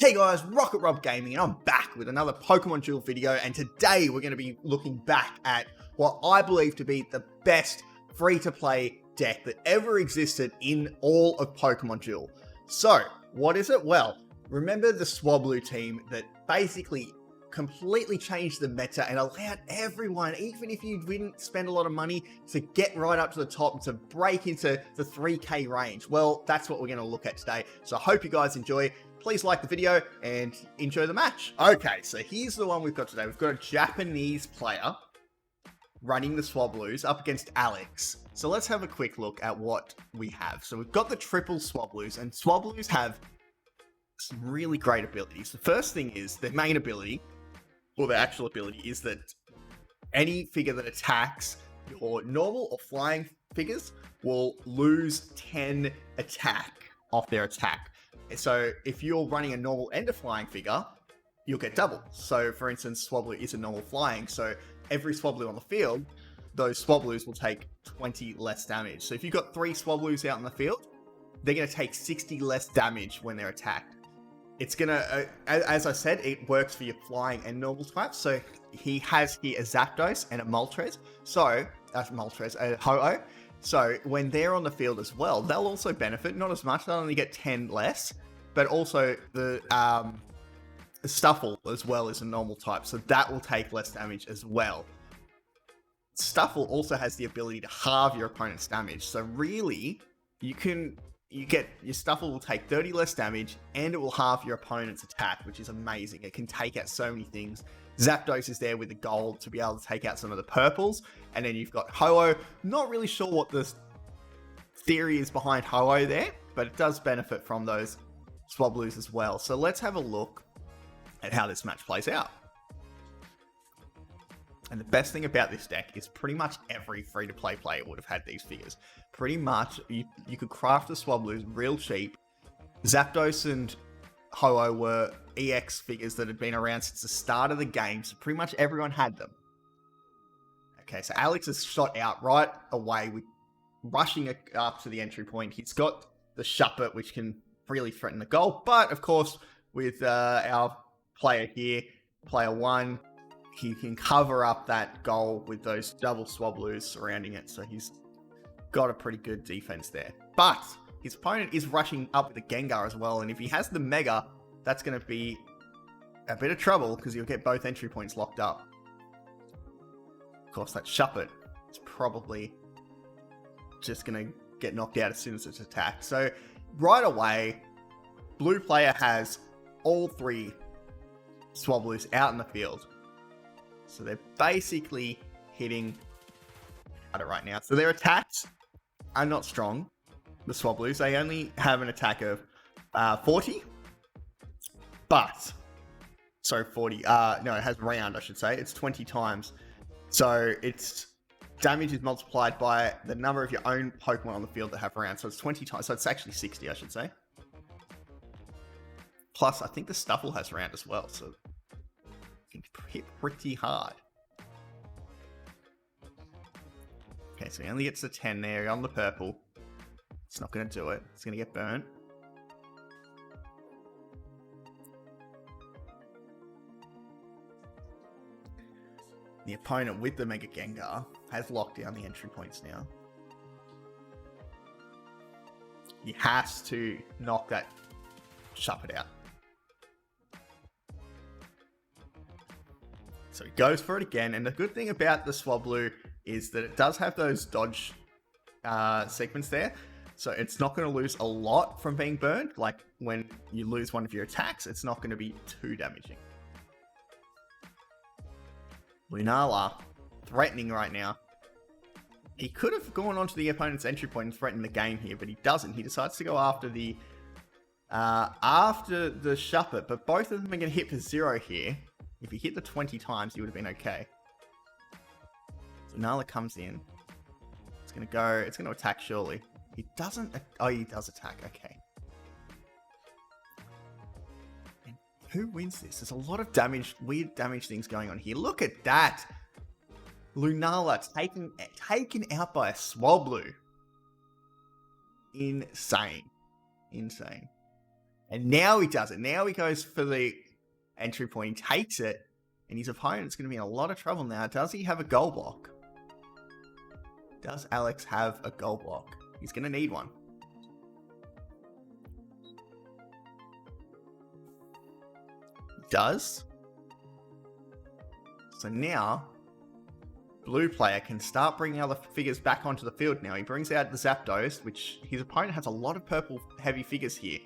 Hey guys, Rocket Rob Gaming, and I'm back with another Pokemon Duel video, and today we're going to be looking back at what I believe to be the best free-to-play deck that ever existed in all of Pokemon Duel. So, what is it? Well, remember the Swablu team that basically completely changed the meta and allowed everyone, even if you didn't spend a lot of money, to get right up to the top and to break into the 3k range? Well, that's what we're going to look at today. So I hope you guys enjoy. Please like the video and enjoy the match. Okay, so here's the one we've got today. We've got a Japanese player running the Swablus up against Alex. So let's have a quick look at what we have. So we've got the triple Swablus, and Swablus have some really great abilities. The first thing is their main ability, or their actual ability, is that any figure that attacks your normal or flying figures will lose 10 attack off their attack. So if you're running a normal and a flying figure, you'll get double. So for instance, Swablu is a normal flying, so every Swablu on the field, those Swablus will take 20 less damage. So if you've got 3 Swablus out in the field, they're going to take 60 less damage when they're attacked. It's going to, as I said, it works for your flying and normal types. So he has here a Zapdos and a Moltres. So, a Ho-Oh. So when they're on the field as well, they'll also benefit, not as much, they'll only get 10 less, but also the Stuffle as well is a normal type, so that will take less damage as well. Stuffle also has the ability to halve your opponent's damage, so really, your Stuffle will take 30 less damage, and it will halve your opponent's attack, which is amazing. It can take out so many things. Zapdos is there with the gold to be able to take out some of the purples. And then you've got Ho-Oh. Not really sure what the theory is behind Ho-Oh there, but it does benefit from those Swablus as well. So let's have a look at how this match plays out. And the best thing about this deck is pretty much every free-to-play player would have had these figures. Pretty much, you could craft the Swablus real cheap. Zapdos and Ho-Oh were EX figures that had been around since the start of the game, so pretty much everyone had them. Okay, so Alex is shot out right away with rushing up to the entry point. He's got the Shuppet, which can really threaten the goal, but of course, with our player here, player 1, he can cover up that goal with those double Swablus surrounding it, so he's got a pretty good defense there. But his opponent is rushing up with the Gengar as well, and if he has the Mega, that's going to be a bit of trouble because you'll get both entry points locked up. Of course, that Shuppet is probably just going to get knocked out as soon as it's attacked. So right away, blue player has all 3 Swablus out in the field. So they're basically hitting at it right now. So their attacks are not strong. The Swablus, they only have an attack of 40, but, sorry, 40, no, it has round, I should say, it's 20 times, so its damage is multiplied by the number of your own Pokemon on the field that have round, so it's 20 times, so it's actually 60, I should say, plus, I think the Stuffle has round as well, so it can hit pretty hard. Okay, so he only gets the 10 there on the purple. It's not going to do it. It's going to get burnt. The opponent with the Mega Gengar has locked down the entry points now. He has to knock that Shuppet out. So he goes for it again, and the good thing about the Swablu is that it does have those dodge segments there. So it's not going to lose a lot from being burned. Like when you lose one of your attacks, it's not going to be too damaging. Lunala, threatening right now. He could have gone onto the opponent's entry point and threatened the game here, but he doesn't. He decides to go after the Shuppet, but both of them are going to hit for 0 here. If he hit the 20 times, he would have been okay. So Lunala comes in. It's going to attack surely. He doesn't... Oh, he does attack. Okay. And who wins this? There's a lot of damage, weird damage things going on here. Look at that! Lunala taken out by a Swablu. Insane. Insane. And now he does it. Now he goes for the entry point. He takes it. And his opponent's going to be in a lot of trouble now. Does he have a goal block? Does Alex have a goal block? He's going to need one. He does. So now, blue player can start bringing other figures back onto the field now. He brings out the Zapdos, which his opponent has a lot of purple heavy figures here.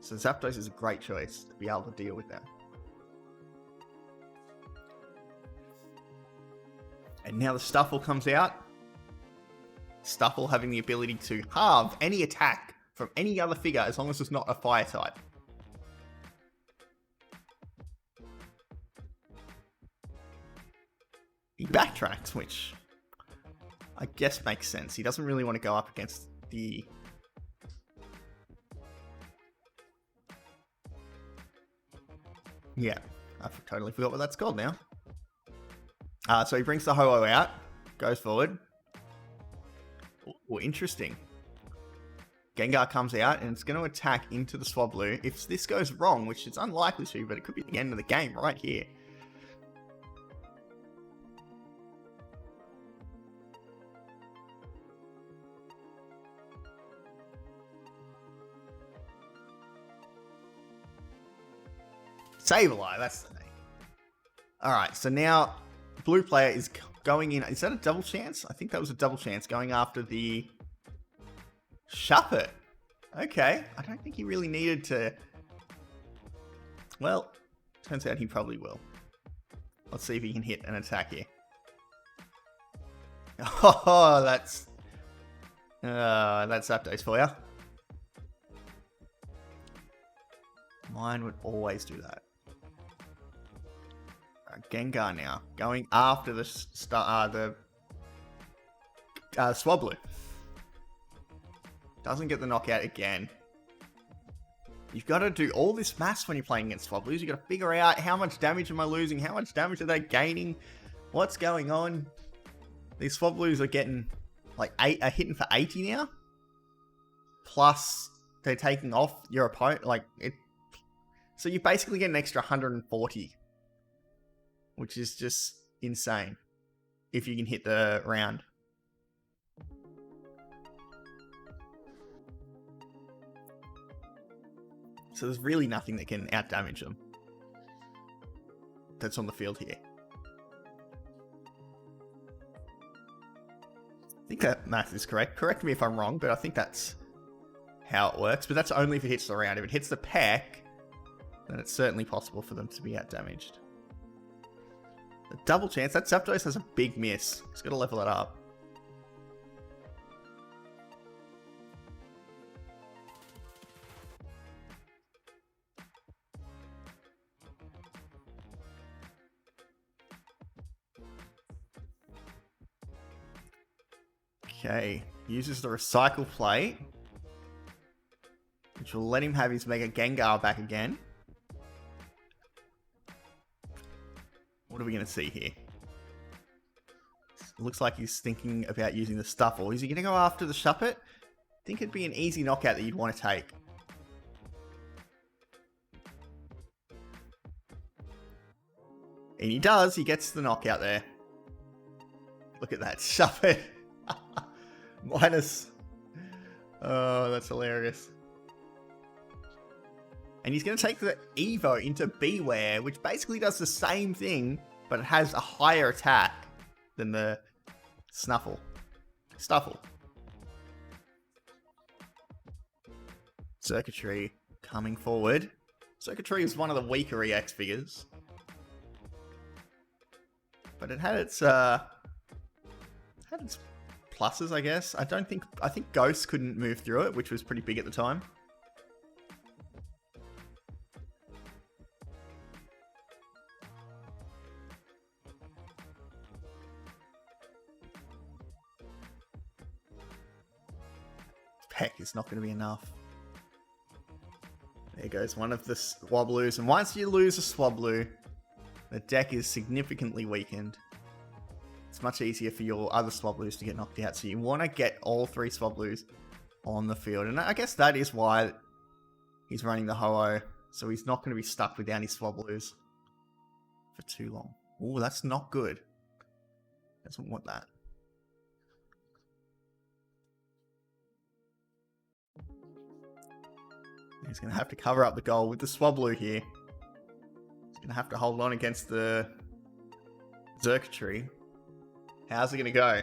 So Zapdos is a great choice to be able to deal with that. And now the Stuffle comes out. Stuffle having the ability to halve any attack from any other figure as long as it's not a fire type. He backtracks, which I guess makes sense. He doesn't really want to go up against the... Yeah, I totally forgot what that's called now. So he brings the Ho-Oh out, goes forward. Oh, interesting. Gengar comes out and it's going to attack into the Swablu. If this goes wrong, which it's unlikely to, but it could be the end of the game right here. Sableye, that's the name. Alright, so now blue player is going in. Is that a double chance? I think that was a double chance going after the Shuppet. Okay, I don't think he really needed to. Well, turns out he probably will. Let's see if he can hit an attack here. Oh, that's Zapdos for you. Mine would always do that. Gengar now going after the Swablu. Doesn't get the knockout again. You've got to do all this maths when you're playing against Swablus. You've got to figure out how much damage am I losing, how much damage are they gaining, what's going on. These Swablus are getting like are hitting for 80 now. Plus they're taking off your opponent so you basically get an extra 140. Which is just insane. If you can hit the round. So there's really nothing that can out-damage them. That's on the field here. I think that math is correct. Correct me if I'm wrong, but I think that's how it works. But that's only if it hits the round. If it hits the pack, then it's certainly possible for them to be out-damaged. A double chance. That Zapdos has a big miss. He's got to level it up. Okay. Uses the recycle plate, which will let him have his Mega Gengar back again. What are we going to see here? It looks like he's thinking about using the Stuffle. Is he going to go after the Shuppet? I think it'd be an easy knockout that you'd want to take. And he does. He gets the knockout there. Look at that. Shuppet. Minus. Oh, that's hilarious. And he's going to take the Evo into Beware, which basically does the same thing, but it has a higher attack than the Stuffle. Circuitry coming forward. Circuitry is one of the weaker EX figures. But it had its pluses, I guess. I think Ghost couldn't move through it, which was pretty big at the time. Peck is not going to be enough. There goes one of the Swablus. And once you lose a Swablu, the deck is significantly weakened. It's much easier for your other Swablus to get knocked out. So you want to get all three Swablus on the field. And I guess that is why He's running the Ho-Oh, so he's not going to be stuck without his Swabloos for too long. Oh, that's not good. Doesn't want that. He's going to have to cover up the goal with the Swablu here. He's going to have to hold on against the Xurkitree. How's it going to go?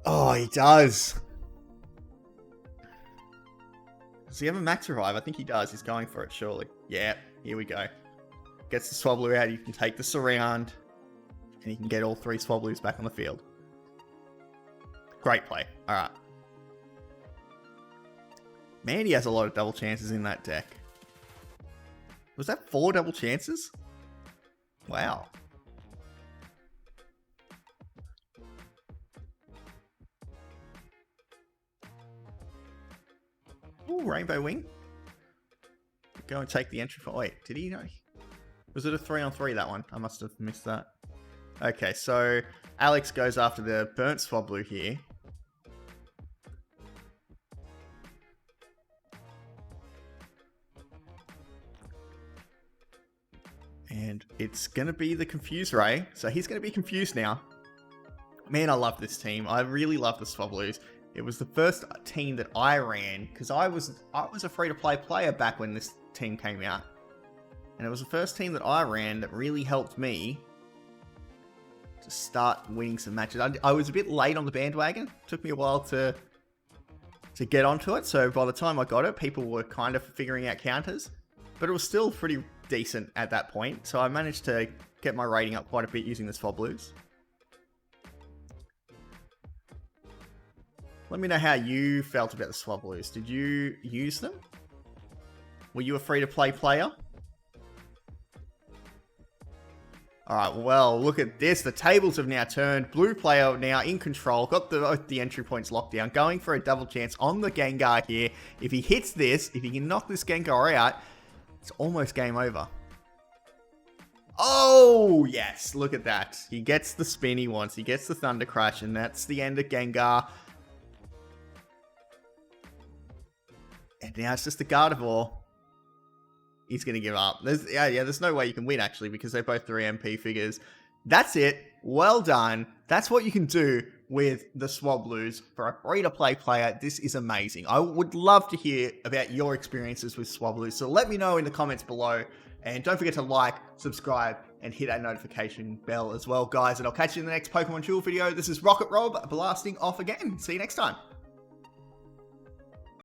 Oh, he does. Does he have a max revive? I think he does. He's going for it, surely. Yeah, here we go. Gets the Swablu out. You can take the surround. And you can get all 3 Swablu's back on the field. Great play. Alright. Man, he has a lot of double chances in that deck. Was that 4 double chances? Wow. Ooh, Rainbow Wing. Go and take the entry for... Wait, did he know? Was it a 3-on-3, that one? I must have missed that. Okay, so Alex goes after the Burnt Swablu here. And it's going to be the Confuse Ray. So he's going to be confused now. Man, I love this team. I really love the Swabloos. It was the first team that I ran because I was a free-to-play player back when this team came out. And it was the first team that I ran that really helped me to start winning some matches. I was a bit late on the bandwagon. It took me a while to get onto it. So by the time I got it, people were kind of figuring out counters. But it was still pretty decent at that point. So I managed to get my rating up quite a bit using the Swabloos. Let me know how you felt about the Swabloos. Did you use them? Were you a free-to-play player? Alright, well, look at this. The tables have now turned. Blue player now in control. Got the entry points locked down. Going for a double chance on the Gengar here. If he hits this, if he can knock this Gengar out, it's almost game over. Oh, yes. Look at that. He gets the spin he wants. He gets the Thunder Crash, and that's the end of Gengar. And now it's just the Gardevoir. He's going to give up. There's no way you can win, actually, because they're both 3 MP figures. That's it. Well done. That's what you can do with the Swabloos for a free-to-play player. This is amazing. I would love to hear about your experiences with Swabloos, so let me know in the comments below. And don't forget to like, subscribe, and hit that notification bell as well, guys. And I'll catch you in the next Pokemon Duel video. This is Rocket Rob blasting off again. See you next time.